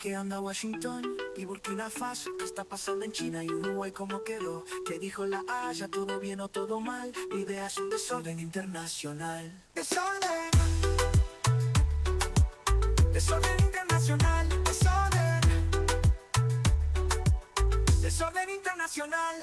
qué anda Washington y Burkina Faso? ¿Qué está pasando en China y Uruguay? ¿Cómo quedó? ¿Qué dijo la Haya? ¿Todo bien o todo mal? Ideas, un desorden internacional. Desorden. Desorden internacional. Desorden. Desorden internacional.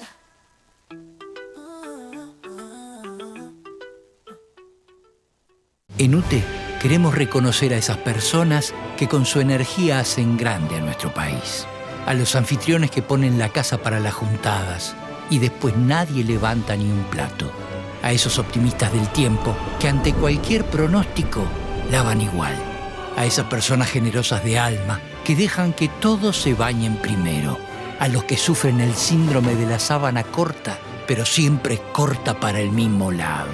En UTE queremos reconocer a esas personas que con su energía hacen grande a nuestro país. A los anfitriones que ponen la casa para las juntadas y después nadie levanta ni un plato. A esos optimistas del tiempo que ante cualquier pronóstico la van igual. A esas personas generosas de alma que dejan que todos se bañen primero. A los que sufren el síndrome de la sábana corta, pero siempre corta para el mismo lado.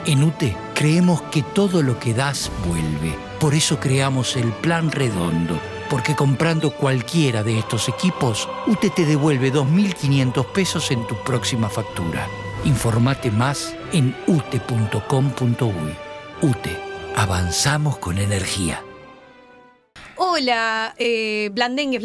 En UTE creemos que todo lo que das vuelve. Por eso creamos el Plan Redondo. Porque comprando cualquiera de estos equipos, UTE te devuelve 2.500 pesos en tu próxima factura. Informate más en ute.com.uy. UTE. Avanzamos con energía. Hola, blandenguis.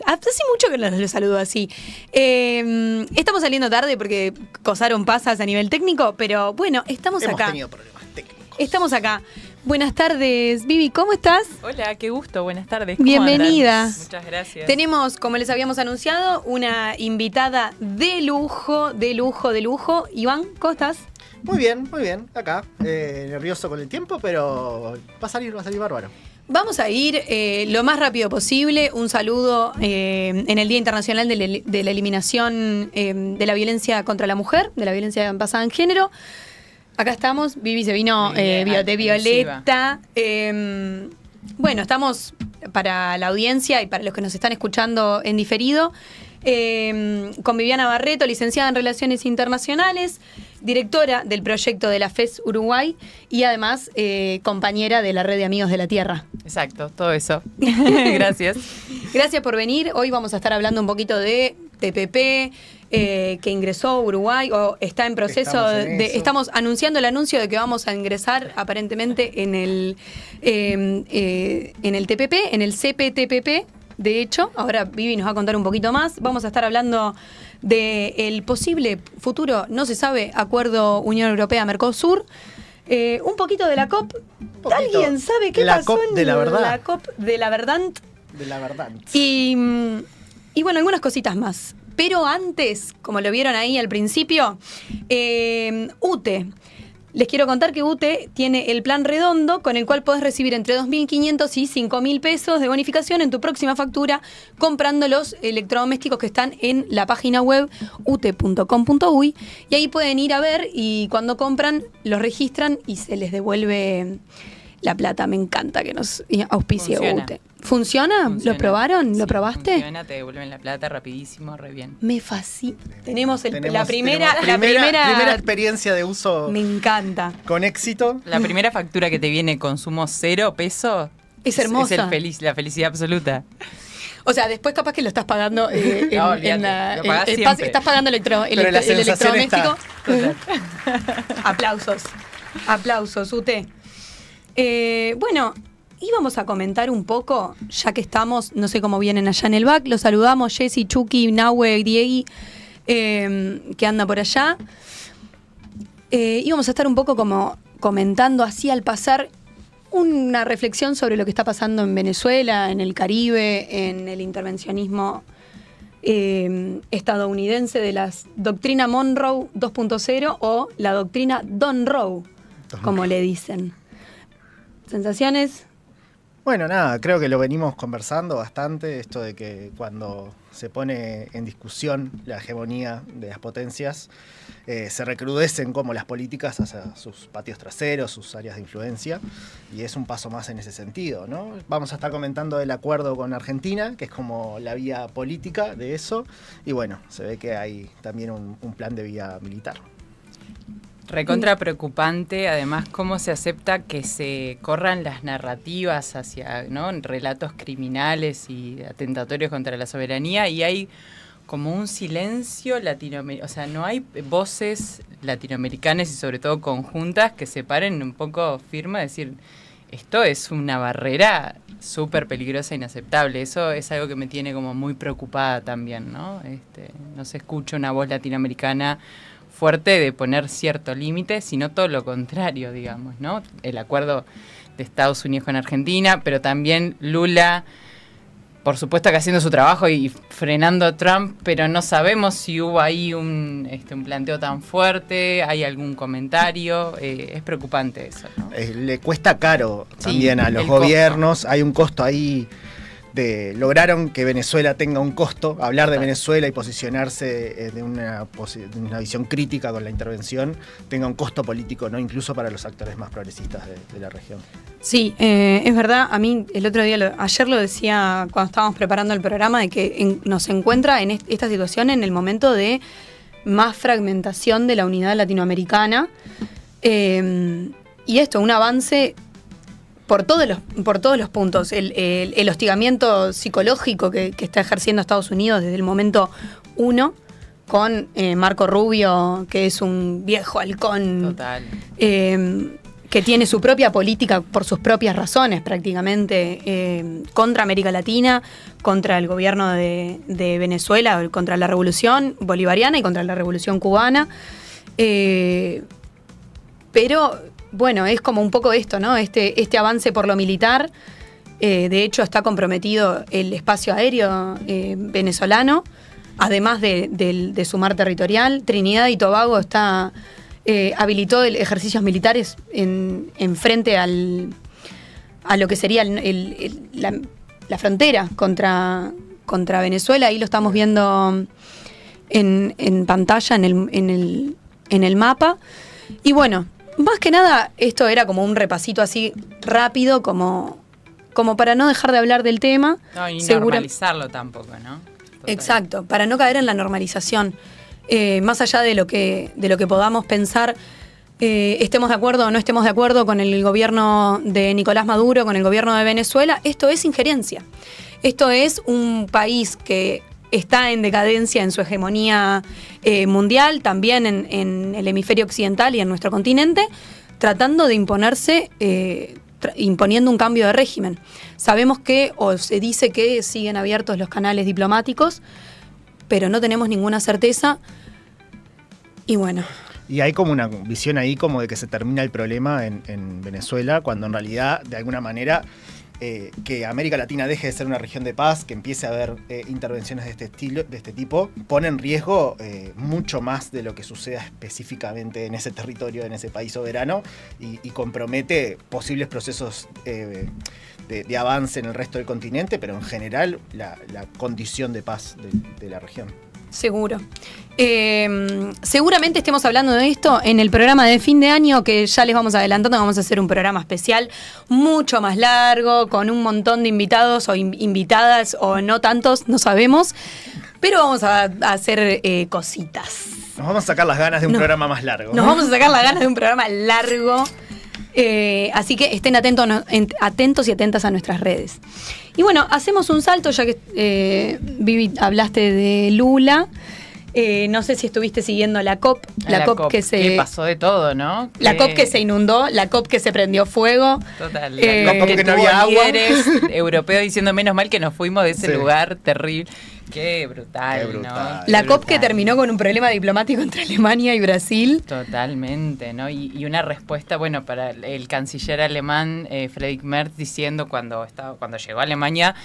Hace mucho que los saludo así. Estamos saliendo tarde porque cosaron pasas a nivel técnico, pero bueno, estamos acá. Hemos tenido problemas técnicos. Estamos acá. Buenas tardes, Vivi, ¿cómo estás? Hola, qué gusto, buenas tardes. ¿Cómo Bienvenida. andan? Muchas gracias. Tenemos, como les habíamos anunciado, una invitada de lujo. Iván, ¿cómo estás? Muy bien, acá. Nervioso con el tiempo, pero va a salir bárbaro. Vamos a ir lo más rápido posible. Un saludo en el Día Internacional de la Eliminación de la Violencia contra la Mujer, de la violencia basada en género. Acá estamos, Vivi se vino de Violeta. Bueno, estamos para la audiencia y para los que nos están escuchando en diferido, con Viviana Barreto, licenciada en Relaciones Internacionales, directora del proyecto de la FES Uruguay y además compañera de la Red de Amigos de la Tierra. Exacto, todo eso. Gracias. Gracias por venir. Hoy vamos a estar hablando un poquito de TPP, que ingresó a Uruguay o está en proceso estamos anunciando el anuncio de que vamos a ingresar aparentemente en el TPP, en el CPTPP. De hecho, ahora Vivi nos va a contar un poquito más. Vamos a estar hablando del posible futuro, no se sabe, acuerdo Unión Europea-Mercosur. Un poquito de la COP. ¿Alguien sabe qué pasó en la COP de la verdad? De la verdad. Y bueno, algunas cositas más. Pero antes, como lo vieron ahí al principio, UTE. Les quiero contar que UTE tiene el plan redondo con el cual podés recibir entre 2.500 y 5.000 pesos de bonificación en tu próxima factura comprando los electrodomésticos que están en la página web ute.com.uy y ahí pueden ir a ver y cuando compran los registran y se les devuelve la plata. Me encanta que nos auspicie UTE. ¿Funciona? ¿Lo probaron? ¿Lo probaste? Funciona, te devuelven la plata rapidísimo, re bien. Me fascina. Tenemos la primera experiencia de uso. Me encanta. Con éxito. La primera factura que te viene consumo 0 pesos. Es hermosa. Es la felicidad absoluta. O sea, después capaz que lo estás pagando siempre. estás pagando el electrodoméstico. Aplausos, UTE. Bueno, íbamos a comentar un poco, ya que estamos, no sé cómo vienen allá en el back, los saludamos, Jessy, Chucky, Nahue, Diegui, que anda por allá. Íbamos a estar un poco como comentando así al pasar una reflexión sobre lo que está pasando en Venezuela, en el Caribe, en el intervencionismo estadounidense de la doctrina Monroe 2.0 o la doctrina Don Roe, como le dicen. ¿Sensaciones? Bueno, nada, creo que lo venimos conversando bastante, esto de que cuando se pone en discusión la hegemonía de las potencias, se recrudecen como las políticas hacia sus patios traseros, sus áreas de influencia, y es un paso más en ese sentido, ¿no? Vamos a estar comentando el acuerdo con Argentina, que es como la vía política de eso, y bueno, se ve que hay también un plan de vía militar. Recontra preocupante, además, cómo se acepta que se corran las narrativas hacia, ¿no?, relatos criminales y atentatorios contra la soberanía, y hay como un silencio latinoamericano, o sea, no hay voces latinoamericanas y sobre todo conjuntas que se paren un poco firme a decir, esto es una barrera súper peligrosa e inaceptable. Eso es algo que me tiene como muy preocupada también, ¿no? No se escucha una voz latinoamericana fuerte de poner cierto límite, sino todo lo contrario, digamos, ¿no? El acuerdo de Estados Unidos con Argentina, pero también Lula, por supuesto que haciendo su trabajo y frenando a Trump, pero no sabemos si hubo ahí un planteo tan fuerte, hay algún comentario, es preocupante eso, ¿no? Le cuesta caro también Sí, a los el gobiernos, costo. hay un costo ahí lograron que Venezuela tenga un costo, hablar de Venezuela y posicionarse de una visión crítica con la intervención, tenga un costo político, ¿no? Incluso para los actores más progresistas de la región. Sí, es verdad, a mí el otro día, ayer lo decía cuando estábamos preparando el programa, de que nos encuentra en esta situación en el momento de más fragmentación de la unidad latinoamericana, y esto, un avance por todos los puntos. El hostigamiento psicológico que está ejerciendo Estados Unidos desde el momento 1, con Marco Rubio, que es un viejo halcón. Total. Que tiene su propia política por sus propias razones prácticamente, contra América Latina, contra el gobierno de Venezuela, contra la revolución bolivariana y contra la revolución cubana. Pero bueno, es como un poco esto, ¿no? Este avance por lo militar. De hecho, está comprometido el espacio aéreo venezolano, además de su mar territorial. Trinidad y Tobago habilitó ejercicios militares en frente a lo que sería la frontera contra Venezuela. Ahí lo estamos viendo en pantalla, en el mapa. Y bueno, más que nada, esto era como un repasito así rápido, como para no dejar de hablar del tema. No, y normalizarlo tampoco, ¿no? Total. Exacto, para no caer en la normalización. Más allá de lo que podamos pensar, estemos de acuerdo o no estemos de acuerdo con el gobierno de Nicolás Maduro, con el gobierno de Venezuela, esto es injerencia. Esto es un país que está en decadencia en su hegemonía mundial, también en el hemisferio occidental y en nuestro continente, tratando de imponerse, imponiendo un cambio de régimen. Sabemos o se dice que siguen abiertos los canales diplomáticos, pero no tenemos ninguna certeza. Y bueno. Y hay como una visión ahí como de que se termina el problema en Venezuela, cuando en realidad, de alguna manera, que América Latina deje de ser una región de paz, que empiece a haber intervenciones de este tipo, pone en riesgo mucho más de lo que suceda específicamente en ese territorio, en ese país soberano, y compromete posibles procesos de avance en el resto del continente, pero en general la condición de paz de la región. Seguro. Seguramente estemos hablando de esto en el programa de fin de año, que ya les vamos adelantando. Vamos a hacer un programa especial mucho más largo, con un montón de invitados o invitadas, o no tantos, no sabemos, pero vamos a hacer cositas. Nos vamos a sacar las ganas de un programa más largo. Nos vamos a sacar las ganas de un programa largo. Así que estén atentos y atentas a nuestras redes. Y bueno, hacemos un salto, ya que Vivi, hablaste de Lula. No sé si estuviste siguiendo la COP. La COP que pasó de todo, ¿no? La COP que se inundó, la COP que se prendió fuego. Total. La COP que no tuvo había agua. líderes europeos diciendo menos mal que nos fuimos de ese lugar terrible. Qué brutal, Qué brutal. ¿no? La Qué COP que brutal. terminó con un problema diplomático entre Alemania y Brasil. Totalmente, ¿no? Y una respuesta, bueno, para el canciller alemán Friedrich Merz diciendo cuando llegó a Alemania,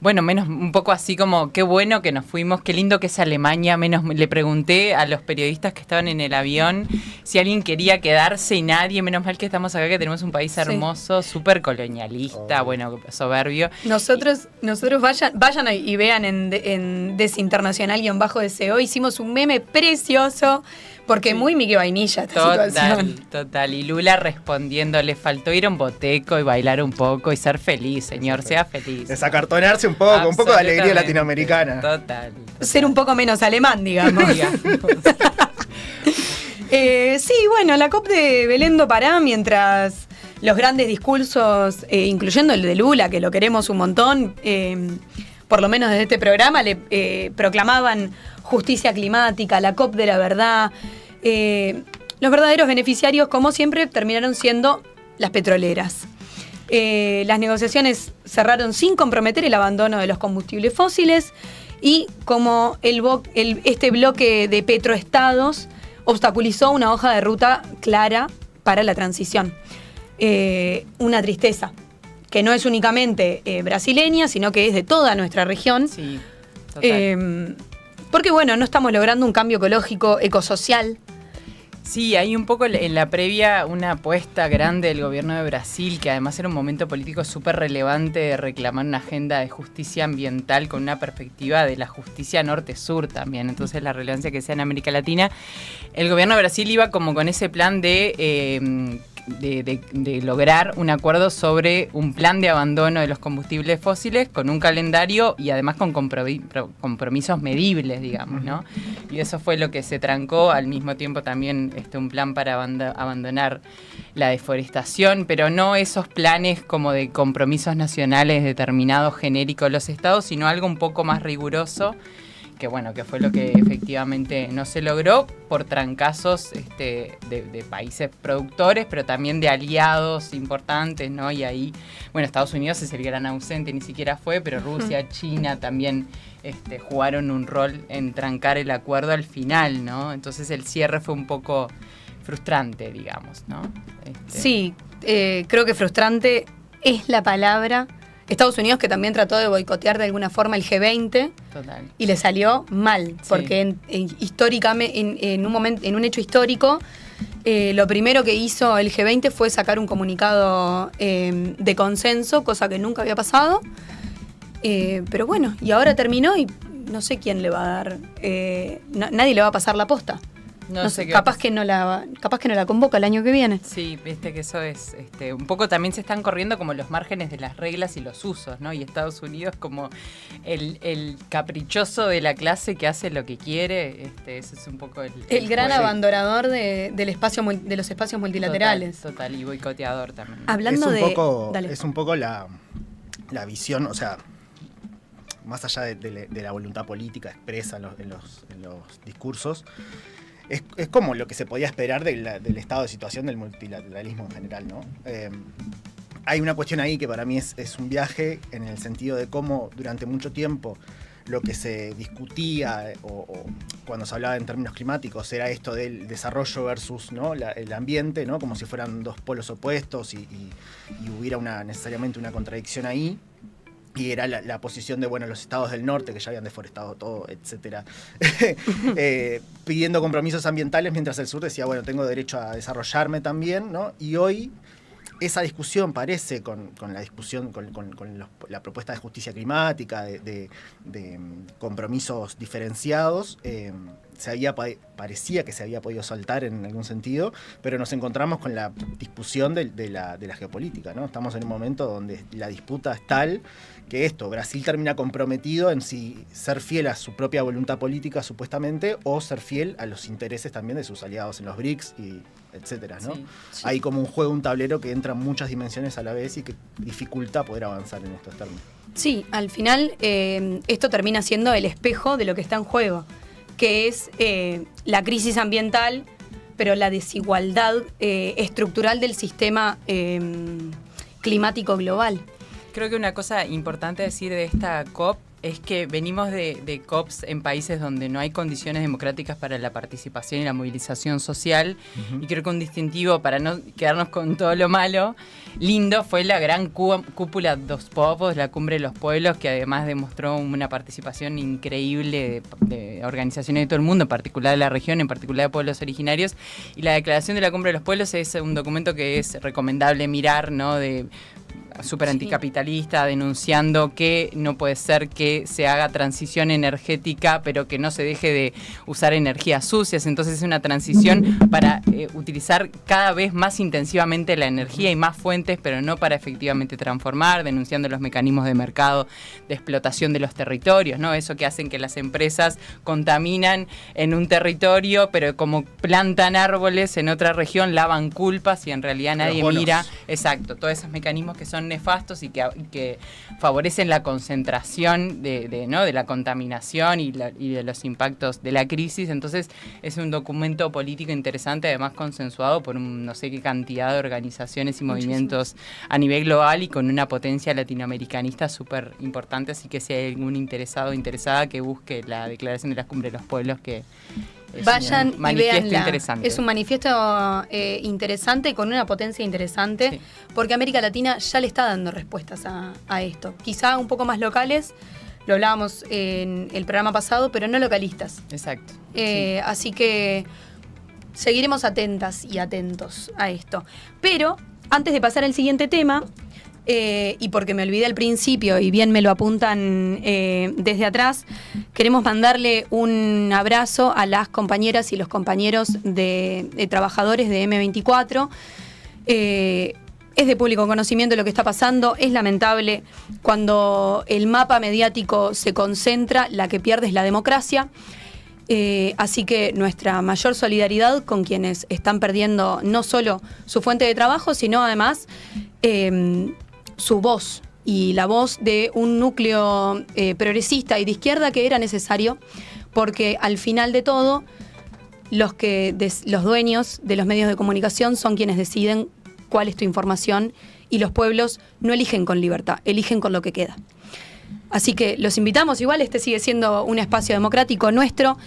bueno, un poco así como, qué bueno que nos fuimos, qué lindo que es Alemania, le pregunté a los periodistas que estaban en el avión si alguien quería quedarse y nadie, menos mal que estamos acá, que tenemos un país hermoso, súper colonialista, bueno, soberbio. Nosotros vayan y vean en Desinternacional-SEO, hicimos un meme precioso, porque muy Mickey Vainilla esta situación. Total. Y Lula respondiendo, le faltó ir a un boteco y bailar un poco y ser feliz, señor, sea feliz. Desacartonarse un poco de alegría latinoamericana. Total. Ser un poco menos alemán, digamos. Sí, bueno, la COP de Belén do Pará, mientras los grandes discursos, incluyendo el de Lula, que lo queremos un montón, por lo menos desde este programa, le proclamaban justicia climática, la COP de la verdad. Los verdaderos beneficiarios, como siempre, terminaron siendo las petroleras. Las negociaciones cerraron sin comprometer el abandono de los combustibles fósiles y como este bloque de petroestados obstaculizó una hoja de ruta clara para la transición. Una tristeza, que no es únicamente brasileña, sino que es de toda nuestra región. Sí, total. Porque bueno, no estamos logrando un cambio ecológico, ecosocial. Sí, hay un poco en la previa una apuesta grande del gobierno de Brasil, que además era un momento político súper relevante de reclamar una agenda de justicia ambiental con una perspectiva de la justicia norte-sur también. Entonces la relevancia que sea en América Latina. El gobierno de Brasil iba como con ese plan de lograr un acuerdo sobre un plan de abandono de los combustibles fósiles con un calendario y además con compromisos medibles, digamos, ¿no? Y eso fue lo que se trancó, al mismo tiempo también un plan para abandonar la deforestación, pero no esos planes como de compromisos nacionales determinados, genéricos de los estados, sino algo un poco más riguroso, que bueno, que fue lo que efectivamente no se logró por trancazos de países productores, pero también de aliados importantes, ¿no? Y ahí, bueno, Estados Unidos es el gran ausente, ni siquiera fue, pero Rusia, China también jugaron un rol en trancar el acuerdo al final, ¿no? Entonces el cierre fue un poco frustrante, digamos, ¿no? Sí, creo que frustrante es la palabra. Estados Unidos, que también trató de boicotear de alguna forma el G20. Total. Y le salió mal, porque históricamente, en un hecho histórico, lo primero que hizo el G20 fue sacar un comunicado de consenso, cosa que nunca había pasado. Pero bueno, y ahora terminó y no sé quién le va a dar, nadie le va a pasar la posta. No sé, capaz que no la convoca el año que viene. Sí, viste que eso es, un poco también se están corriendo como los márgenes de las reglas y los usos, ¿no? Y Estados Unidos como el caprichoso de la clase que hace lo que quiere, ese es un poco el gran abandonador de los espacios multilaterales. Total, y boicoteador también. Hablando es un poco la visión, o sea, más allá de la voluntad política expresa en los discursos. Es como lo que se podía esperar del estado de situación del multilateralismo en general, ¿no? Hay una cuestión ahí que para mí es un viaje en el sentido de cómo durante mucho tiempo lo que se discutía o cuando se hablaba en términos climáticos era esto del desarrollo versus, ¿no? el ambiente, ¿no? Como si fueran dos polos opuestos y hubiera necesariamente una contradicción ahí. Y era la posición de, bueno, los estados del norte que ya habían deforestado todo, etcétera, pidiendo compromisos ambientales, mientras el sur decía, bueno, tengo derecho a desarrollarme también, ¿no? Y hoy esa discusión parece, con la discusión, con la propuesta de justicia climática, de compromisos diferenciados, parecía que se había podido saltar en algún sentido, pero nos encontramos con la discusión de la geopolítica, ¿no? Estamos en un momento donde la disputa es tal que Brasil termina comprometido en si ser fiel a su propia voluntad política, supuestamente, o ser fiel a los intereses también de sus aliados en los BRICS, y etcétera, ¿no? Sí. Hay como un juego, un tablero que entra en muchas dimensiones a la vez y que dificulta poder avanzar en estos términos. Sí, al final esto termina siendo el espejo de lo que está en juego, que es la crisis ambiental, pero la desigualdad estructural del sistema climático global. Creo que una cosa importante decir de esta COP es que venimos de COPs en países donde no hay condiciones democráticas para la participación y la movilización social, y creo que un distintivo, para no quedarnos con todo lo malo, lindo fue la gran cúpula dos povos, la cumbre de los pueblos, que además demostró una participación increíble de organizaciones de todo el mundo, en particular de la región, en particular de pueblos originarios, y la declaración de la cumbre de los pueblos es un documento que es recomendable mirar, ¿no? Súper anticapitalista, denunciando que no puede ser que se haga transición energética, pero que no se deje de usar energías sucias. Entonces es una transición para utilizar cada vez más intensivamente la energía y más fuentes, pero no para efectivamente transformar, denunciando los mecanismos de mercado de explotación de los territorios, ¿no? Eso que hacen que las empresas contaminan en un territorio, pero como plantan árboles en otra región, lavan culpas y en realidad nadie mira Exacto, todos esos mecanismos que son nefastos y que favorecen la concentración de la contaminación y de los impactos de la crisis. Entonces es un documento político interesante, además consensuado por no sé qué cantidad de organizaciones y movimientos a nivel global y con una potencia latinoamericanista súper importante. Así que si hay algún interesado o interesada que busque la Declaración de las Cumbres de los Pueblos, que vayan un y véanla. interesante. Es un manifiesto interesante, con una potencia interesante, Sí. porque América Latina ya le está dando respuestas a esto. Quizá un poco más locales, lo hablábamos en el programa pasado, pero no localistas. Exacto. Así que seguiremos atentas y atentos a esto. Pero antes de pasar al siguiente tema, y porque me olvidé al principio y bien me lo apuntan desde atrás, queremos mandarle un abrazo a las compañeras y los compañeros de trabajadores de M24. Es de público conocimiento lo que está pasando. Es lamentable cuando el mapa mediático se concentra, la que pierde es la democracia. Así que nuestra mayor solidaridad con quienes están perdiendo no solo su fuente de trabajo, sino además su voz y la voz de un núcleo progresista y de izquierda que era necesario, porque al final de todo los dueños de los medios de comunicación son quienes deciden cuál es tu información, y los pueblos no eligen con libertad, eligen con lo que queda. Así que los invitamos, igual este sigue siendo un espacio democrático nuestro.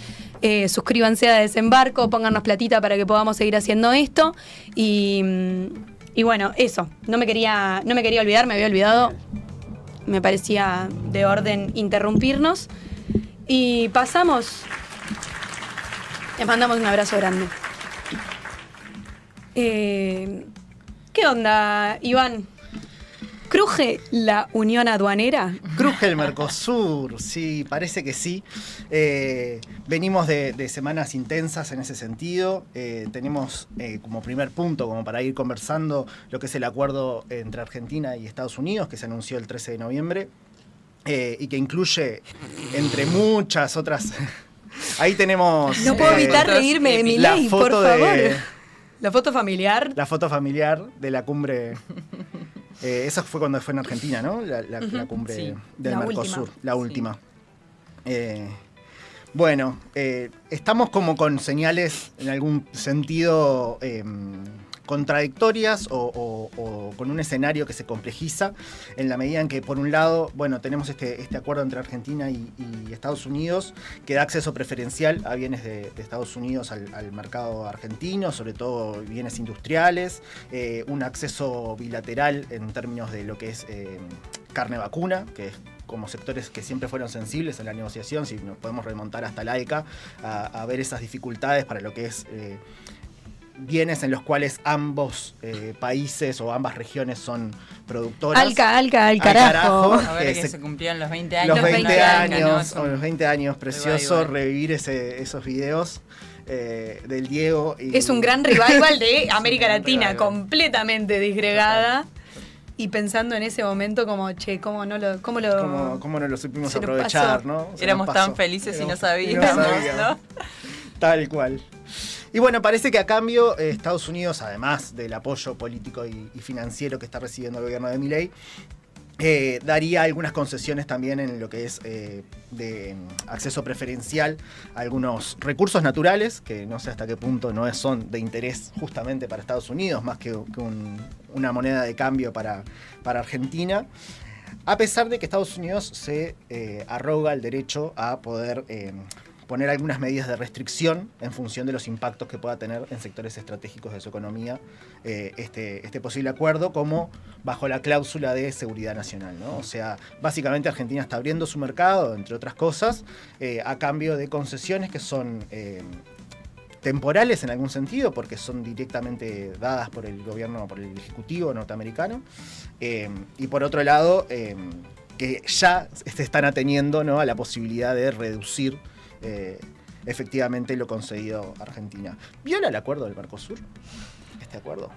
Suscríbanse a Desembarco, pónganos platita para que podamos seguir haciendo esto. Y bueno, eso, no me quería olvidar, me había olvidado. Me parecía de orden interrumpirnos. Y pasamos. Les mandamos un abrazo grande. ¿Qué onda, Iván? ¿Cruje la Unión Aduanera? Cruje el Mercosur, sí, parece que sí. Venimos de semanas intensas en ese sentido. Tenemos como primer punto, como para ir conversando, lo que es el acuerdo entre Argentina y Estados Unidos, que se anunció el 13 de noviembre, y que incluye, entre muchas otras... Ahí tenemos... No puedo evitar reírme de Milei, por favor. La foto familiar. La foto familiar de la cumbre... Esa fue cuando fue en Argentina, ¿no? La cumbre sí. del La Mercosur, última. la última. Bueno, estamos como con señales en algún sentido contradictorias o con un escenario que se complejiza en la medida en que, por un lado, bueno, tenemos este acuerdo entre Argentina y Estados Unidos que da acceso preferencial a bienes de Estados Unidos al mercado argentino, sobre todo bienes industriales, un acceso bilateral en términos de lo que es carne vacuna, que es como sectores que siempre fueron sensibles en la negociación, si nos podemos remontar hasta la ECA, a ver esas dificultades para lo que es bienes en los cuales ambos países o ambas regiones son productoras. Al carajo. Ahora que se cumplieron los 20 años. Los 20 años, ¿no? los 20 años, precioso Revival. revivir esos videos del Diego. Es un gran revival de América gran Latina, revival. completamente disgregada. Y pensando en ese momento como, che, ¿cómo no lo ¿Cómo no lo supimos se nos aprovechar, pasó? no? Se Éramos nos tan pasó. felices y no Éramos- sabíamos, ¿no? Tal cual. Y bueno, parece que a cambio Estados Unidos, además del apoyo político y financiero que está recibiendo el gobierno de Milei, daría algunas concesiones también en lo que es de acceso preferencial a algunos recursos naturales, que no sé hasta qué punto no son de interés justamente para Estados Unidos, más que una moneda de cambio para Argentina, a pesar de que Estados Unidos se arroga el derecho a poder poner algunas medidas de restricción en función de los impactos que pueda tener en sectores estratégicos de su economía este posible acuerdo, como bajo la cláusula de seguridad nacional, ¿no? O sea, básicamente Argentina está abriendo su mercado, entre otras cosas, a cambio de concesiones que son temporales en algún sentido, porque son directamente dadas por el gobierno, por el ejecutivo norteamericano, y por otro lado, que ya se están ateniendo, ¿no?, a la posibilidad de reducir efectivamente lo concedido a Argentina. ¿Viola el acuerdo del Mercosur? ¿Este acuerdo?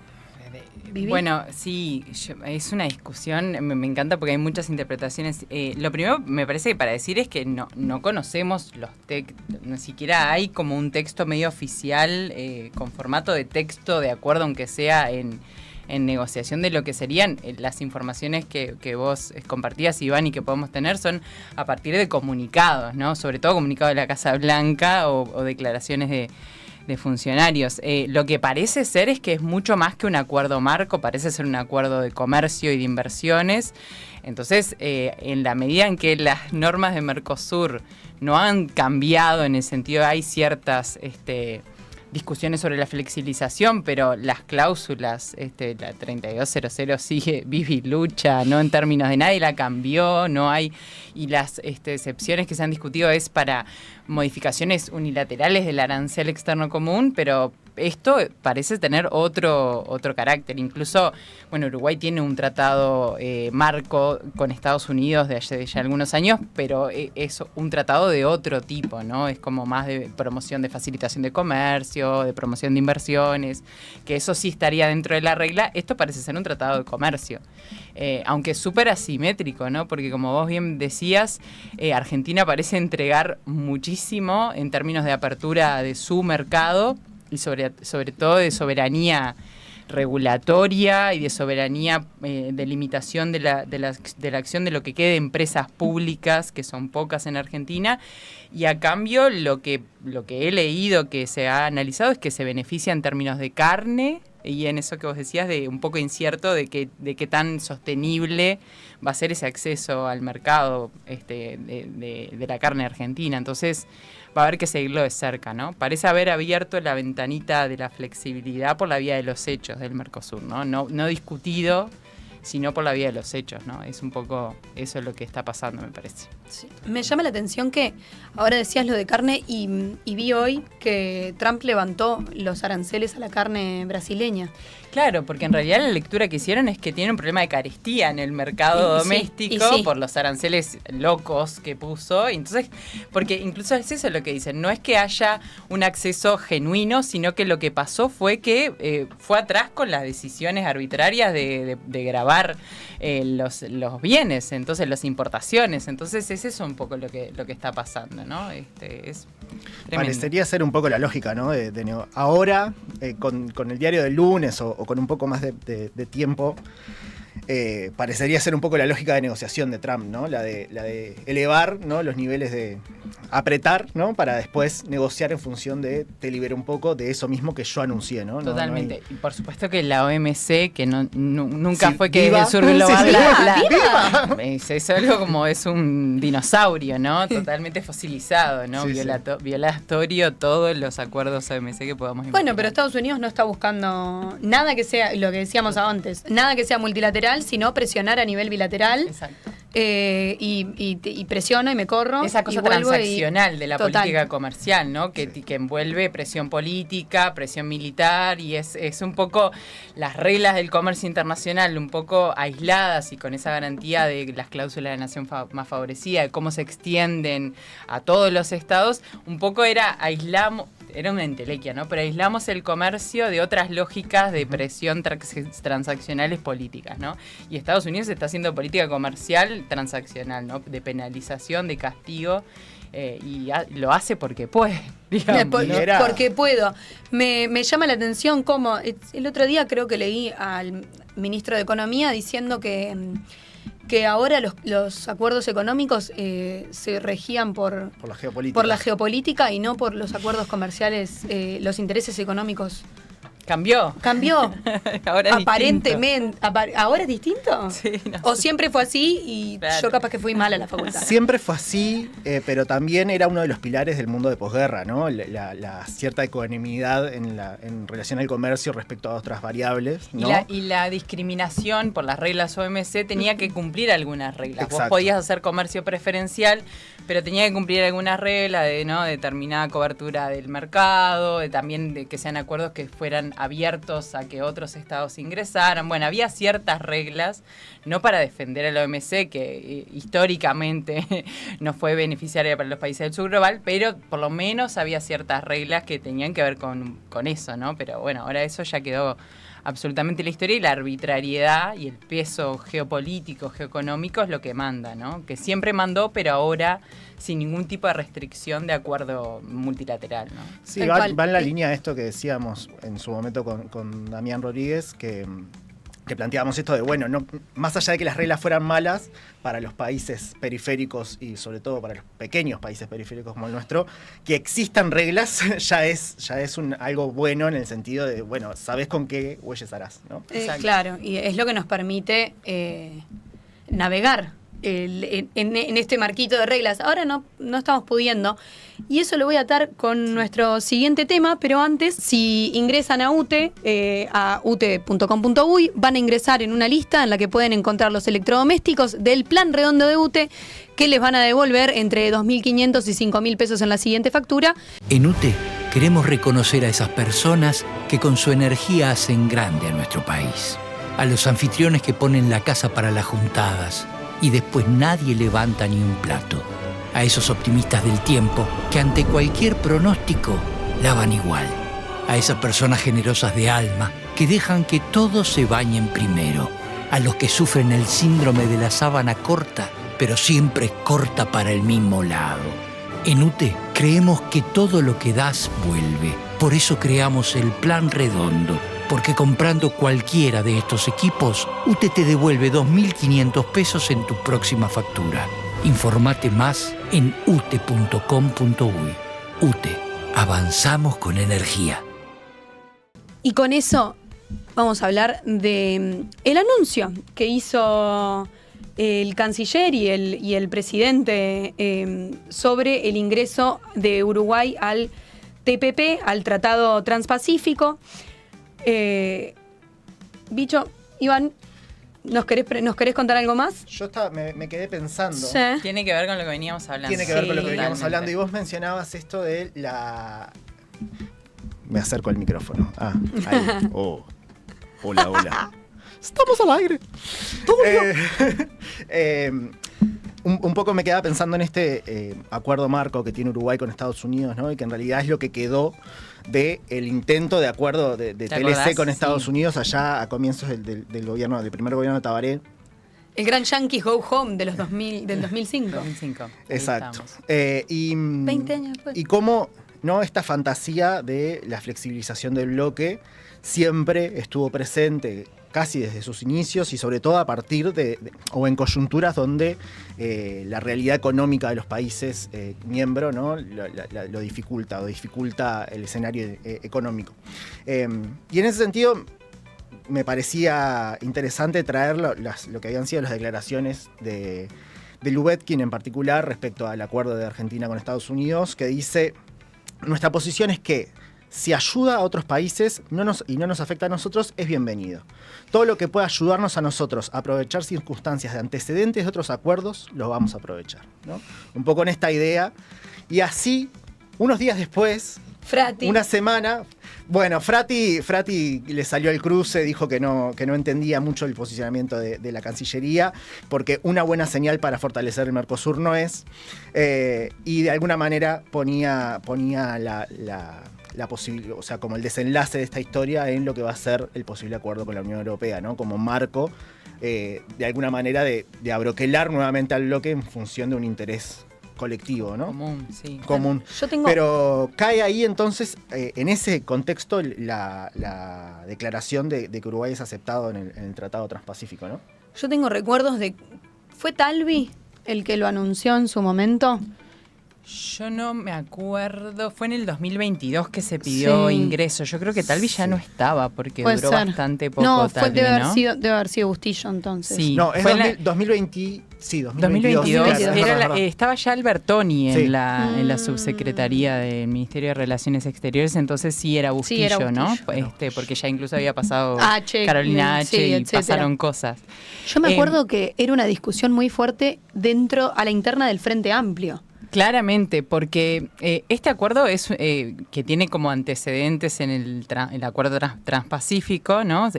¿Viví? Bueno, sí, es una discusión, me encanta porque hay muchas interpretaciones. Lo primero me parece que para decir es que no conocemos los textos, ni siquiera hay como un texto medio oficial con formato de texto de acuerdo, aunque sea en en negociación de lo que serían las informaciones que vos compartías, Iván, y que podemos tener son a partir de comunicados, ¿no? Sobre todo comunicados de la Casa Blanca o declaraciones de funcionarios. Lo que parece ser es que es mucho más que un acuerdo marco, parece ser un acuerdo de comercio y de inversiones. Entonces, en la medida en que las normas de Mercosur no han cambiado, en el sentido de hay ciertas discusiones sobre la flexibilización, pero las cláusulas, la 3200 sigue viva y lucha, no en términos de nadie la cambió, no hay, y las excepciones que se han discutido es para modificaciones unilaterales del arancel externo común, pero esto parece tener otro carácter. Incluso, bueno, Uruguay tiene un tratado marco con Estados Unidos de ya algunos años, pero es un tratado de otro tipo, ¿no? Es como más de promoción de facilitación de comercio, de promoción de inversiones, que eso sí estaría dentro de la regla. Esto parece ser un tratado de comercio, aunque es súper asimétrico, ¿no? Porque como vos bien decías, Argentina parece entregar muchísimo en términos de apertura de su mercado, y sobre todo de soberanía regulatoria y de soberanía de limitación de la acción de lo que quede de empresas públicas, que son pocas en Argentina, y a cambio lo que he leído que se ha analizado es que se beneficia en términos de carne, y en eso que vos decías de un poco incierto de qué tan sostenible va a ser ese acceso al mercado de la carne argentina. Entonces va a haber que seguirlo de cerca, ¿no? Parece haber abierto la ventanita de la flexibilidad por la vía de los hechos del Mercosur, ¿no? No discutido, sino por la vía de los hechos, ¿no? Es un poco eso lo que está pasando, me parece. Sí. Me llama la atención que ahora decías lo de carne y vi hoy que Trump levantó los aranceles a la carne brasileña. Claro, porque en realidad la lectura que hicieron es que tiene un problema de carestía en el mercado doméstico por los aranceles locos que puso. Entonces, porque incluso es eso lo que dicen, no es que haya un acceso genuino, sino que lo que pasó fue que fue atrás con las decisiones arbitrarias de gravar los bienes, entonces las importaciones. Entonces es eso un poco lo que está pasando, ¿no? Es tremendo. Parecería ser un poco la lógica, ¿no? Ahora, con el diario del lunes o con un poco más de tiempo, parecería ser un poco la lógica de negociación de Trump, ¿no? La de elevar, ¿no?, los niveles de apretar, ¿no?, para después negociar en función de te libero un poco de eso mismo que yo anuncié, ¿no? Totalmente. No hay... Y por supuesto que la OMC, que nunca fue que viva. el sur global ¡Viva! es algo como es un dinosaurio, ¿no? Totalmente fosilizado, ¿no? Sí, Violatorio todos los acuerdos OMC que podamos imaginar. Bueno, pero Estados Unidos no está buscando nada que sea, lo que decíamos antes, nada que sea multilateral, sino presionar a nivel bilateral. Exacto. Y presiono y me corro. Esa cosa y vuelvo transaccional de la Total. política comercial, ¿no? Que envuelve presión política, presión militar, y es un poco las reglas del comercio internacional un poco aisladas y con esa garantía de las cláusulas de nación más favorecida, de cómo se extienden a todos los estados, un poco era una entelequia, ¿no? Pero aislamos el comercio de otras lógicas de presión transaccionales políticas, ¿no? Y Estados Unidos está haciendo política comercial transaccional, ¿no? De penalización, de castigo, y lo hace porque puede, digamos, ¿no? Porque puedo. Me llama la atención cómo el otro día creo que leí al ministro de Economía diciendo que ahora los acuerdos económicos se regían por la geopolítica y no por los acuerdos comerciales, los intereses económicos. Cambió. Ahora es aparentemente. ¿Ahora es distinto? Sí, no ¿O sé. siempre fue así y Claro. yo capaz que fui mal a la facultad? Siempre fue así, pero también era uno de los pilares del mundo de posguerra, ¿no? La cierta ecuanimidad en relación al comercio respecto a otras variables, ¿no? Y la discriminación por las reglas OMC tenía que cumplir algunas reglas. Exacto. Vos podías hacer comercio preferencial, pero tenía que cumplir algunas reglas de, ¿no?, determinada cobertura del mercado, también de que sean acuerdos que fueran abiertos a que otros estados ingresaran. Bueno, había ciertas reglas, no para defender a la OMC, que históricamente no fue beneficiaria para los países del sur global, pero por lo menos había ciertas reglas que tenían que ver con eso, ¿no? Pero bueno, ahora eso ya quedó absolutamente en la historia, y la arbitrariedad y el peso geopolítico, geoeconómico es lo que manda, ¿no? Que siempre mandó, pero ahora sin ningún tipo de restricción de acuerdo multilateral, ¿no? Sí, va en la línea de esto que decíamos en su momento con Damián Rodríguez, que que planteábamos esto de, bueno, no, más allá de que las reglas fueran malas para los países periféricos y sobre todo para los pequeños países periféricos como el nuestro, que existan reglas ya es algo bueno en el sentido de, bueno, sabés con qué huellas harás, ¿no? Claro, y es lo que nos permite navegar en este marquito de reglas. Ahora no estamos pudiendo. Y eso lo voy a atar con nuestro siguiente tema, pero antes, si ingresan a UTE, a ute.com.uy, van a ingresar en una lista en la que pueden encontrar los electrodomésticos del plan redondo de UTE, que les van a devolver entre 2.500 y 5.000 pesos en la siguiente factura. En UTE queremos reconocer a esas personas que con su energía hacen grande a nuestro país. A los anfitriones que ponen la casa para las juntadas y después nadie levanta ni un plato. A esos optimistas del tiempo que ante cualquier pronóstico la van igual. A esas personas generosas de alma que dejan que todos se bañen primero. A los que sufren el síndrome de la sábana corta, pero siempre corta para el mismo lado. En UTE creemos que todo lo que das vuelve. Por eso creamos el Plan Redondo. Porque comprando cualquiera de estos equipos, UTE te devuelve 2.500 pesos en tu próxima factura. Informate más en ute.com.uy. UTE, avanzamos con energía. Y con eso vamos a hablar de el anuncio que hizo el canciller y el presidente sobre el ingreso de Uruguay al TPP, al Tratado Transpacífico. Bicho, Iván, ¿nos querés contar algo más? Yo me quedé pensando. Sí. Tiene que ver con lo que veníamos hablando. Tiene que ver con lo que veníamos totalmente. hablando. Y vos mencionabas esto de la... Me acerco al micrófono. Ah, ahí. Oh. Hola. Estamos al aire. Un poco me quedaba pensando en este acuerdo marco que tiene Uruguay con Estados Unidos, ¿no? Y que en realidad es lo que quedó del intento de acuerdo de TLC con Estados Unidos allá a comienzos del gobierno, del primer gobierno de Tabaré. El gran Yankee Go Home del 2005. 2005. Exacto. 20 años después. Y cómo, ¿no?, esta fantasía de la flexibilización del bloque siempre estuvo presente casi desde sus inicios y sobre todo a partir o en coyunturas donde la realidad económica de los países miembros, ¿no?, lo dificulta o dificulta el escenario económico. Y en ese sentido me parecía interesante traer lo que habían sido las declaraciones de Lubetkin en particular respecto al acuerdo de Argentina con Estados Unidos, que dice: nuestra posición es que si ayuda a otros países y no nos afecta a nosotros, es bienvenido. Todo lo que pueda ayudarnos a nosotros a aprovechar circunstancias de antecedentes de otros acuerdos, los vamos a aprovechar, ¿no? Un poco en esta idea. Y así, unos días después, Frati. una semana, bueno, Frati le salió el cruce, dijo que no entendía mucho el posicionamiento de la Cancillería, porque una buena señal para fortalecer el Mercosur no es, y de alguna manera ponía la posible, o sea, como el desenlace de esta historia en lo que va a ser el posible acuerdo con la Unión Europea, ¿no? Como marco, de alguna manera, de abroquelar nuevamente al bloque en función de un interés colectivo, ¿no? Común, sí. Común. Yo tengo... Pero cae ahí entonces, en ese contexto, la declaración de que Uruguay es aceptado en el Tratado Transpacífico, ¿no? Yo tengo recuerdos de... ¿Fue Talvi el que lo anunció en su momento? Yo no me acuerdo, fue en el 2022 que se pidió Sí. ingreso. Yo creo que Talvi ya no estaba porque Puede duró ser. bastante poco. No, Talvi, debe ¿no? haber sido Bustillo entonces. Sí. No, es fue en la- 2020, sí, 2022. 2022. Era estaba ya Albertoni Sí. en la subsecretaría del Ministerio de Relaciones Exteriores, entonces sí era Bustillo, Sí, era ¿no? Bustillo. Porque ya incluso había pasado H, Carolina H sí, y etcétera. pasaron cosas. Yo me acuerdo que era una discusión muy fuerte dentro a la interna del Frente Amplio. Claramente, porque este acuerdo es que tiene como antecedentes en el acuerdo transpacífico, ¿no?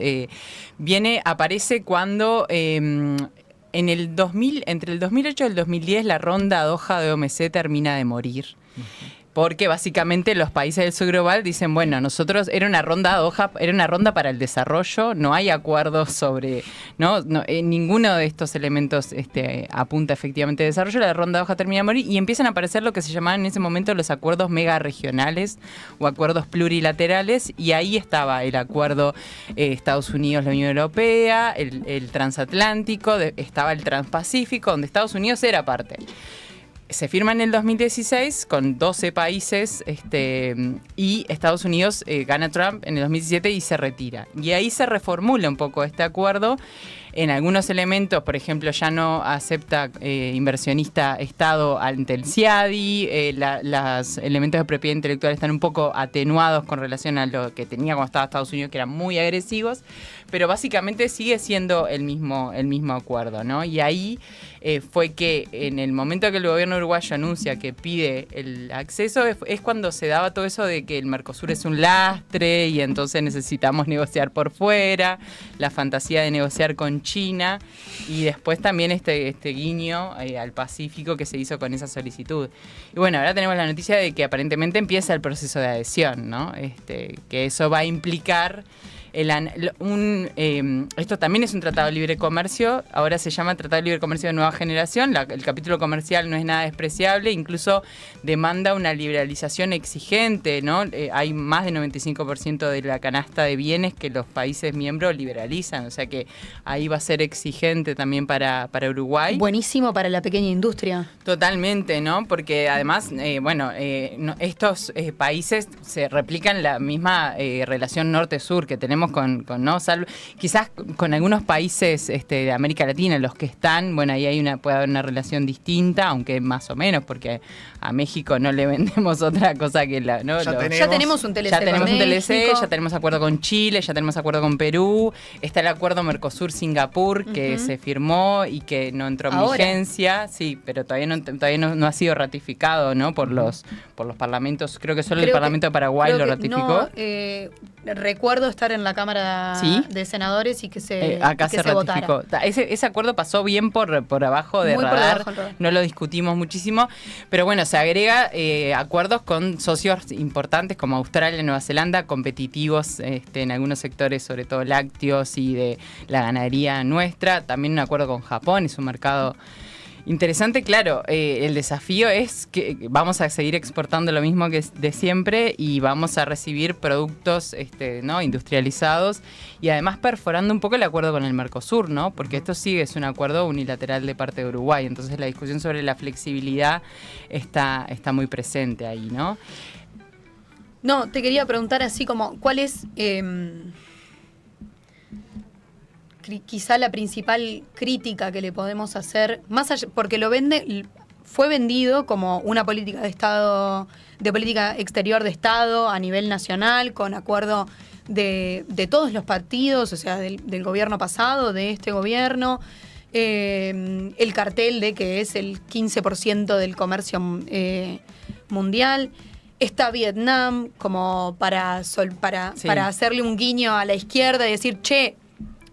Aparece cuando en el 2000, entre el 2008 y el 2010 la ronda Doha de OMC termina de morir. porque básicamente los países del sur global dicen, bueno, nosotros era una ronda para el desarrollo, no hay acuerdos sobre, ninguno de estos elementos apunta efectivamente a desarrollo, la ronda de hoja termina de morir y empiezan a aparecer lo que se llamaban en ese momento los acuerdos mega regionales o acuerdos plurilaterales, y ahí estaba el acuerdo Estados Unidos, la Unión Europea, el transatlántico, estaba el transpacífico, donde Estados Unidos era parte. Se firma en el 2016 con 12 países y Estados Unidos gana Trump en el 2017 y se retira. Y ahí se reformula un poco este acuerdo. En algunos elementos, por ejemplo, ya no acepta inversionista Estado ante el CIADI, los elementos de propiedad intelectual están un poco atenuados con relación a lo que tenía cuando estaba Estados Unidos, que eran muy agresivos, pero básicamente sigue siendo el mismo acuerdo, ¿no? Y ahí fue que en el momento que el gobierno uruguayo anuncia que pide el acceso, es cuando se daba todo eso de que el Mercosur es un lastre y entonces necesitamos negociar por fuera, la fantasía de negociar con China, y después también este guiño al Pacífico que se hizo con esa solicitud. Y bueno, ahora tenemos la noticia de que aparentemente empieza el proceso de adhesión, ¿no? Que eso va a implicar esto también es un tratado de libre comercio, ahora se llama Tratado de Libre Comercio de Nueva Generación, el capítulo comercial no es nada despreciable, incluso demanda una liberalización exigente, ¿no? Hay más del 95% de la canasta de bienes que los países miembros liberalizan, o sea que ahí va a ser exigente también para Uruguay. Buenísimo para la pequeña industria. Totalmente, ¿no? Porque además, estos países se replican la misma relación norte-sur que tenemos quizás con algunos países de América Latina, los que están, bueno, ahí puede haber una relación distinta, aunque más o menos, porque a México no le vendemos otra cosa que ya tenemos un TLC. Ya tenemos un TLC, ya tenemos acuerdo con Chile, ya tenemos acuerdo con Perú, está el acuerdo Mercosur-Singapur que se firmó y que no entró en vigencia, sí, pero todavía no ha sido ratificado, ¿no? Por los parlamentos, creo que solo el Parlamento de Paraguay lo ratificó. Recuerdo estar en la Cámara de Senadores y que se ratificó. Votara. Ese acuerdo pasó bien por abajo de radar, no lo discutimos muchísimo, pero bueno, se agrega acuerdos con socios importantes como Australia y Nueva Zelanda, competitivos en algunos sectores, sobre todo lácteos y de la ganadería nuestra. También un acuerdo con Japón, es un mercado interesante. Claro, el desafío es que vamos a seguir exportando lo mismo que de siempre y vamos a recibir productos industrializados y además perforando un poco el acuerdo con el Mercosur, ¿no? Porque esto sí es un acuerdo unilateral de parte de Uruguay, entonces la discusión sobre la flexibilidad está muy presente ahí, ¿no? No, te quería preguntar así como, ¿cuál es quizá la principal crítica que le podemos hacer, más allá, porque fue vendido como una política de Estado, de política exterior de Estado a nivel nacional, con acuerdo de todos los partidos, o sea, del gobierno pasado, de este gobierno, el cartel de que es el 15% del comercio mundial. Está Vietnam como para hacerle un guiño a la izquierda y decir, che,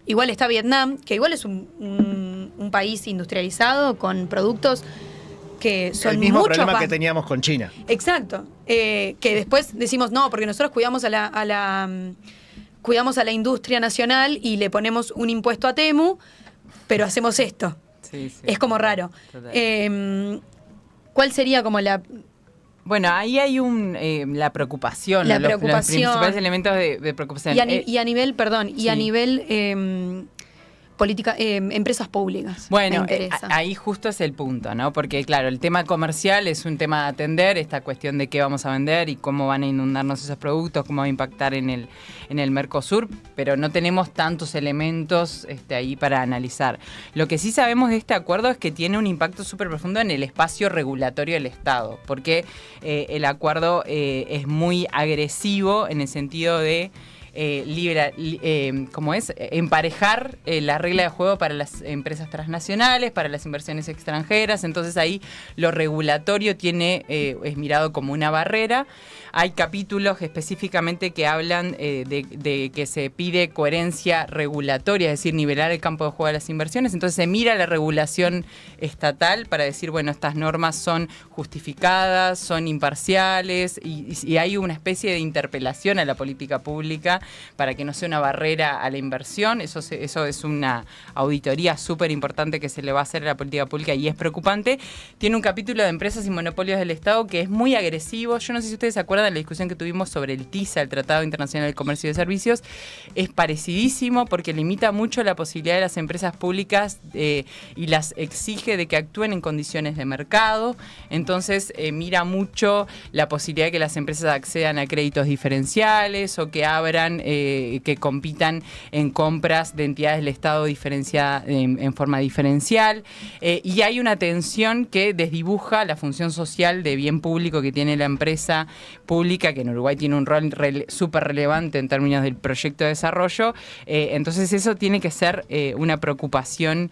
igual está Vietnam, que igual es un país industrializado con productos que son el mismo mucho problema que teníamos con China. Exacto. Que después decimos, no, porque nosotros cuidamos a la industria nacional y le ponemos un impuesto a Temu, pero hacemos esto. Sí, es como raro. ¿Cuál sería como la... Bueno, ahí hay la preocupación, los principales elementos de preocupación. Y a nivel política, empresas públicas. Bueno, ahí justo es el punto, ¿no? Porque claro, el tema comercial es un tema a atender, esta cuestión de qué vamos a vender y cómo van a inundarnos esos productos, cómo va a impactar en el Mercosur, pero no tenemos tantos elementos ahí para analizar. Lo que sí sabemos de este acuerdo es que tiene un impacto súper profundo en el espacio regulatorio del Estado, porque el acuerdo es muy agresivo en el sentido de emparejar la regla de juego para las empresas transnacionales, para las inversiones extranjeras. Entonces ahí lo regulatorio es mirado como una barrera. Hay capítulos específicamente que hablan de que se pide coherencia regulatoria, es decir, nivelar el campo de juego de las inversiones. Entonces se mira la regulación estatal para decir, bueno, estas normas son justificadas, son imparciales y hay una especie de interpelación a la política pública para que no sea una barrera a la inversión. Eso es una auditoría súper importante que se le va a hacer a la política pública y es preocupante. Tiene un capítulo de empresas y monopolios del Estado que es muy agresivo. Yo no sé si ustedes se acuerdan de la discusión que tuvimos sobre el TISA, el Tratado Internacional del Comercio y de Servicios. Es parecidísimo porque limita mucho la posibilidad de las empresas públicas y las exige de que actúen en condiciones de mercado. Entonces mira mucho la posibilidad de que las empresas accedan a créditos diferenciales o que abran, que compitan en compras de entidades del Estado en forma diferencial. Y hay una tensión que desdibuja la función social de bien público que tiene la empresa pública, que en Uruguay tiene un rol súper relevante en términos del proyecto de desarrollo. Entonces eso tiene que ser una preocupación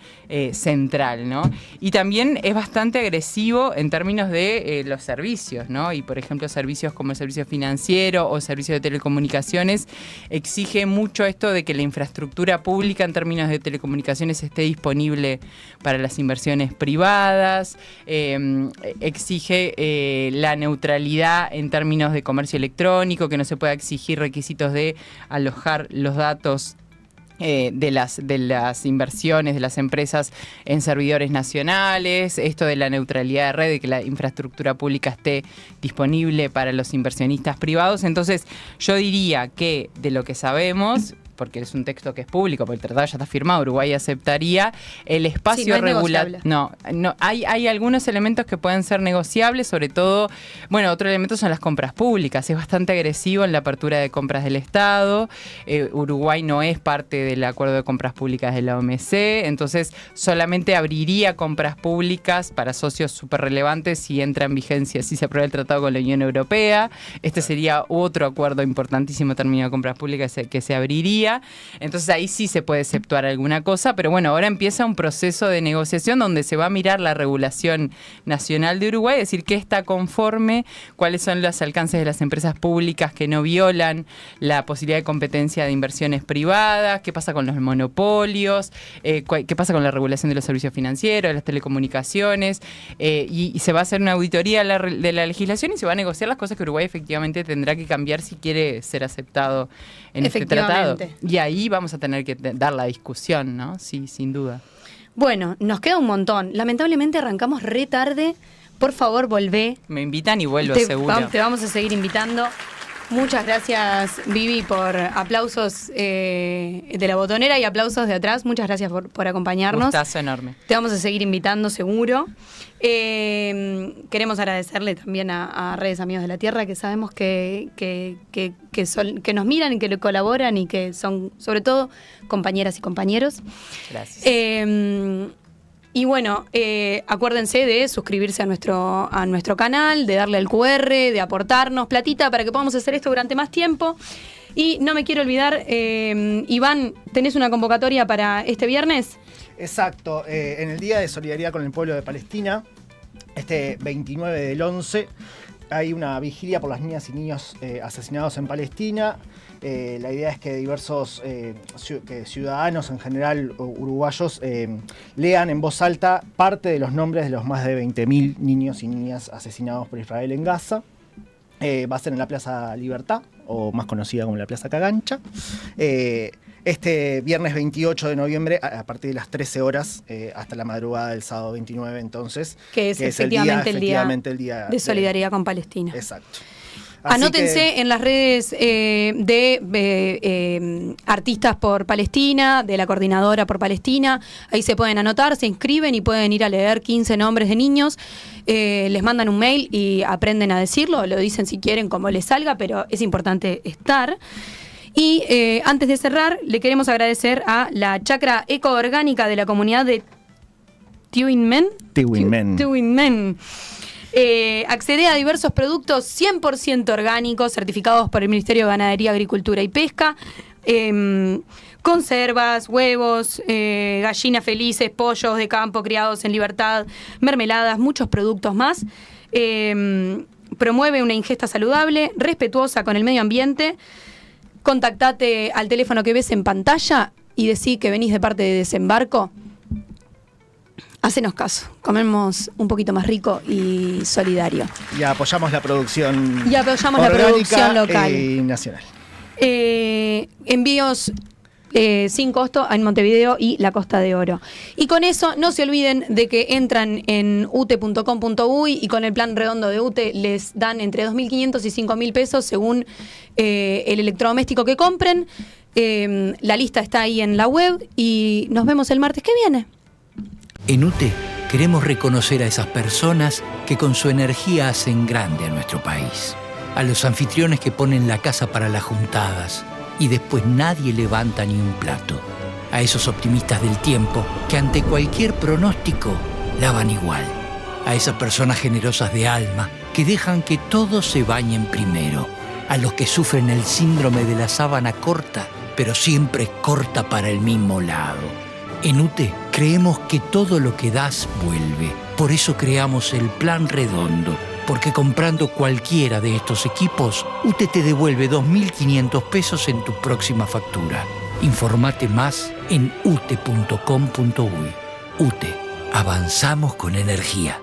central, ¿no? Y también es bastante agresivo en términos de los servicios, ¿no? Y por ejemplo servicios como el servicio financiero o servicio de telecomunicaciones exige mucho esto de que la infraestructura pública en términos de telecomunicaciones esté disponible para las inversiones privadas, exige la neutralidad en términos de comercio electrónico, que no se pueda exigir requisitos de alojar los datos de las inversiones de las empresas en servidores nacionales, esto de la neutralidad de red, de que la infraestructura pública esté disponible para los inversionistas privados. Entonces, yo diría que de lo que sabemos, porque es un texto que es público, porque el tratado ya está firmado, Uruguay aceptaría el espacio regulatorio. No, hay algunos elementos que pueden ser negociables, sobre todo, bueno, otro elemento son las compras públicas. Es bastante agresivo en la apertura de compras del Estado. Uruguay no es parte del acuerdo de compras públicas de la OMC, entonces solamente abriría compras públicas para socios súper relevantes si entra en vigencia, si se aprueba el tratado con la Unión Europea. Este sería otro acuerdo importantísimo, término de compras públicas, que se abriría. Entonces ahí sí se puede exceptuar alguna cosa, pero bueno, ahora empieza un proceso de negociación donde se va a mirar la regulación nacional de Uruguay, es decir, qué está conforme, cuáles son los alcances de las empresas públicas que no violan la posibilidad de competencia de inversiones privadas, qué pasa con los monopolios, qué pasa con la regulación de los servicios financieros, de las telecomunicaciones, y se va a hacer una auditoría de la legislación y se va a negociar las cosas que Uruguay efectivamente tendrá que cambiar si quiere ser aceptado en este tratado. Y ahí vamos a tener que dar la discusión, ¿no? Sí, sin duda. Bueno, nos queda un montón. Lamentablemente arrancamos re tarde. Por favor, volvé. Me invitan y vuelvo, seguro. Te vamos a seguir invitando. Muchas gracias, Vivi, por aplausos de la botonera y aplausos de atrás. Muchas gracias por acompañarnos. Gustazo enorme. Te vamos a seguir invitando, seguro. Queremos agradecerle también a Redes Amigos de la Tierra, que sabemos que nos miran y que le colaboran y que son, sobre todo, compañeras y compañeros. Gracias. Y bueno, acuérdense de suscribirse a nuestro canal, de darle al QR, de aportarnos platita para que podamos hacer esto durante más tiempo. Y no me quiero olvidar, Iván, ¿tenés una convocatoria para este viernes? Exacto, en el Día de Solidaridad con el Pueblo de Palestina, este 29 del 11, hay una vigilia por las niñas y niños asesinados en Palestina. La idea es que diversos que ciudadanos en general uruguayos lean en voz alta parte de los nombres de los más de 20.000 niños y niñas asesinados por Israel en Gaza. Va a ser en la Plaza Libertad, o más conocida como la Plaza Cagancha. Este viernes 28 de noviembre, a partir de las 13 horas, hasta la madrugada del sábado 29, entonces. Que es efectivamente el día de solidaridad con Palestina. Exacto. Anótense en las redes de Artistas por Palestina, de la Coordinadora por Palestina. Ahí se pueden anotar, se inscriben y pueden ir a leer 15 nombres de niños. Les mandan un mail y aprenden a decirlo, lo dicen si quieren, como les salga, pero es importante estar. Y antes de cerrar, le queremos agradecer a la chacra ecoorgánica de la comunidad de Tiwinmen. Accede a diversos productos 100% orgánicos, certificados por el Ministerio de Ganadería, Agricultura y Pesca. Conservas, huevos, gallinas felices, pollos de campo criados en libertad, mermeladas, muchos productos más. Promueve una ingesta saludable, respetuosa con el medio ambiente. Contactate al teléfono que ves en pantalla y decí que venís de parte de Desembarco. Hacenos caso, comemos un poquito más rico y solidario. Y apoyamos la producción Y apoyamos la orgánica producción local. y nacional. Envíos sin costo en Montevideo y la Costa de Oro. Y con eso no se olviden de que entran en ute.com.uy y con el plan redondo de UTE les dan entre 2.500 y 5.000 pesos según el electrodoméstico que compren. La lista está ahí en la web y nos vemos el martes que viene. En UTE queremos reconocer a esas personas que con su energía hacen grande a nuestro país. A los anfitriones que ponen la casa para las juntadas y después nadie levanta ni un plato. A esos optimistas del tiempo que ante cualquier pronóstico lavan igual. A esas personas generosas de alma que dejan que todos se bañen primero. A los que sufren el síndrome de la sábana corta, pero siempre corta para el mismo lado. En UTE creemos que todo lo que das vuelve. Por eso creamos el Plan Redondo. Porque comprando cualquiera de estos equipos, UTE te devuelve 2.500 pesos en tu próxima factura. Informate más en ute.com.uy. UTE, avanzamos con energía.